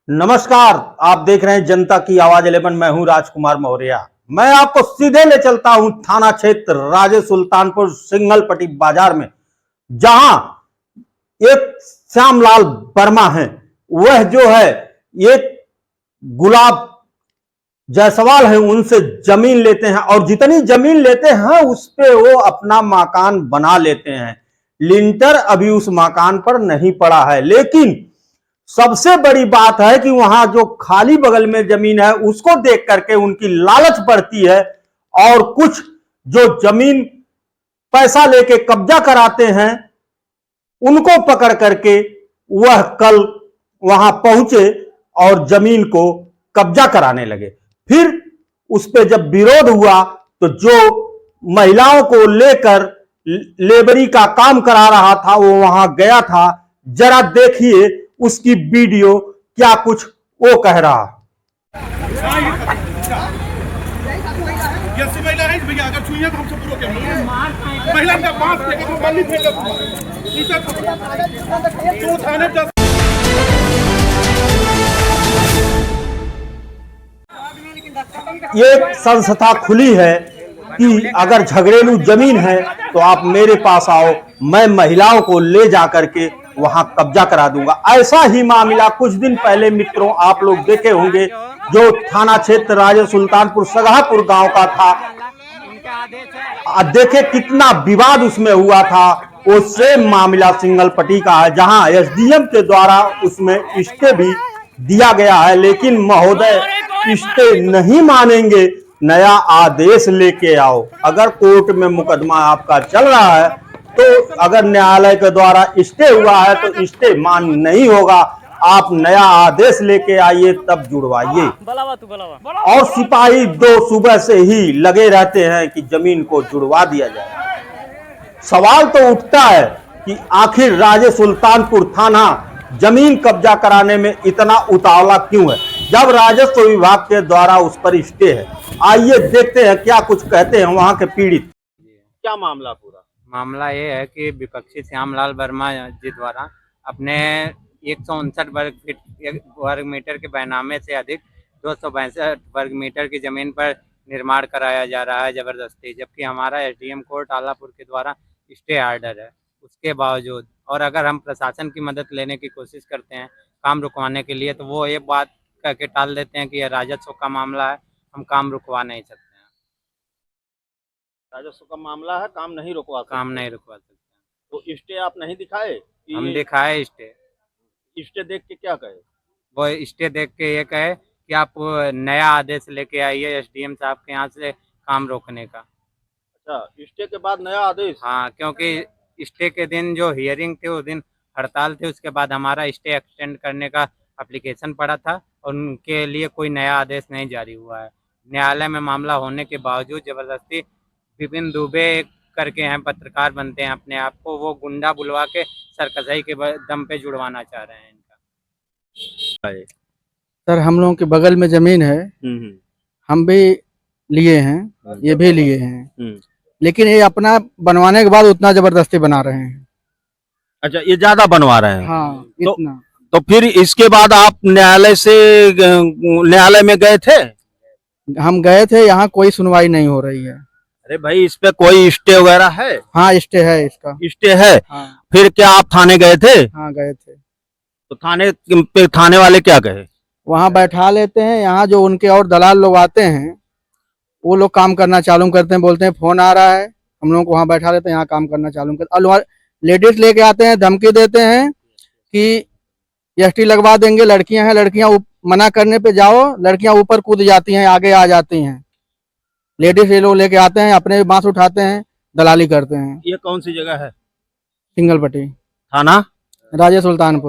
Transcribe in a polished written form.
नमस्कार, आप देख रहे हैं जनता की आवाज 11। मैं हूं राजकुमार मौर्य। मैं आपको सीधे ले चलता हूं थाना क्षेत्र राजे सुल्तानपुर सिंगलपट्टी बाजार में, जहां एक श्यामलाल वर्मा है। वह जो है एक गुलाब जायसवाल है, उनसे जमीन लेते हैं और जितनी जमीन लेते हैं उस पे वो अपना मकान बना लेते हैं। लिंटर अभी उस मकान पर नहीं पड़ा है, लेकिन सबसे बड़ी बात है कि वहां जो खाली बगल में जमीन है उसको देख करके उनकी लालच बढ़ती है और कुछ जो जमीन पैसा लेके कब्जा कराते हैं उनको पकड़ करके वह कल वहां पहुंचे और जमीन को कब्जा कराने लगे। फिर उस पे जब विरोध हुआ तो जो महिलाओं को लेकर लेबरी का काम करा रहा था वो वहां गया था। जरा देखिए उसकी वीडियो क्या कुछ वो कह रहा। महिला है भैया, अगर छुइए तो हमसे पूरा क्या महिला का बांस फेंके तो गली फेंके तू थाने जा। ये संस्था खुली है कि अगर झगड़ेलू जमीन है तो आप मेरे पास आओ, मैं महिलाओं को ले जाकर के वहां कब्जा करा दूंगा। ऐसा ही मामला कुछ दिन पहले मित्रों आप लोग देखे होंगे, जो थाना क्षेत्र राजे सुल्तानपुर सगाहपुर गांव का था। देखे कितना विवाद उसमें हुआ था। वो सेम मामला सिंगलपट्टी का है, जहां एसडीएम के द्वारा उसमें स्टे भी दिया गया है, लेकिन महोदय स्टे नहीं मानेंगे। नया आदेश लेके आओ। अगर कोर्ट में मुकदमा आपका चल रहा है तो अगर न्यायालय के द्वारा स्टे हुआ है तो स्टे मान नहीं होगा। आप नया आदेश लेके आइए तब जुड़वाइए। और सिपाही दो सुबह से ही लगे रहते हैं कि जमीन को जुड़वा दिया जाए। सवाल तो उठता है कि आखिर राजे सुल्तानपुर थाना जमीन कब्जा कराने में इतना उतावला क्यों है, जब राजस्व विभाग के द्वारा उस पर स्टे है। आइए देखते हैं क्या कुछ कहते हैं वहां के पीड़ित। क्या मामला? पूरा मामला ये है कि विपक्षी श्यामलाल वर्मा जी द्वारा अपने 159 वर्ग मीटर के बैनामे से अधिक 262 वर्ग मीटर की जमीन पर निर्माण कराया जा रहा है जबरदस्ती, जबकि हमारा एसडीएम कोर्ट आलापुर के द्वारा स्टे ऑर्डर है। उसके बावजूद और अगर हम प्रशासन की मदद लेने की कोशिश करते हैं काम रुकवाने के लिए, तो वो ये बात कह के टाल देते हैं कि यह राजस्व का मामला है, हम काम रुकवा नहीं सकते हैं। राजस्व का मामला है, काम नहीं रुकवा सकते। तो स्टे आप नहीं दिखाए? हम दिखाए स्टे देख के क्या कहे? वो स्टे देख के ये कहे कि आप नया आदेश लेके आइए एसडीएम साहब के यहाँ से काम रोकने का। अच्छा, स्टे के बाद नया आदेश? हाँ, क्योंकि स्टे के दिन जो हियरिंग थी उस दिन हड़ताल थी, उसके बाद हमारा स्टे एक्सटेंड करने का एप्लीकेशन पड़ा था और उनके लिए कोई नया आदेश नहीं जारी हुआ है। न्यायालय में मामला होने के बावजूद जबरदस्ती विपिन दुबे करके हैं, पत्रकार बनते हैं अपने आप को, वो गुंडा बुलवा के सरकसाई के दम पे जुड़वाना चाह रहे हैं इनका। सर हम लोगों के बगल में जमीन है, हम भी लिए हैं, ये भी लिए हैं, लेकिन ये अपना बनवाने के बाद उतना जबरदस्ती बना रहे हैं। अच्छा, ये ज्यादा बनवा रहे हैं? हाँ, इतना। तो फिर इसके बाद आप न्यायालय में गए थे? हम गए थे, यहाँ कोई सुनवाई नहीं हो रही है। अरे भाई, इस पे कोई स्टे वगैरह है? हाँ, स्टे है, इसका स्टे है। हाँ। फिर क्या आप थाने गए थे? हाँ, गए थे। तो थाने वाले क्या कहे? वहाँ बैठा लेते हैं, यहाँ जो उनके और दलाल लोग आते हैं वो लोग काम करना चालू करते हैं, बोलते हैं फोन आ रहा है, हम लोग को वहाँ बैठा लेते हैं, यहाँ काम करना चालू करते हैं। लेडीज लेके आते हैं, धमकी देते हैं कि एसटी लगवा देंगे, लड़कियां हैं, लड़कियां मना करने पे जाओ, लड़कियां ऊपर कूद जाती हैं, आगे आ जाती हैं। लेडीज ये लोग लेके आते हैं, अपने बांस उठाते हैं, दलाली करते हैं। ये कौन सी जगह है? सिंगलपट्टी थाना राजे सुल्तानपुर।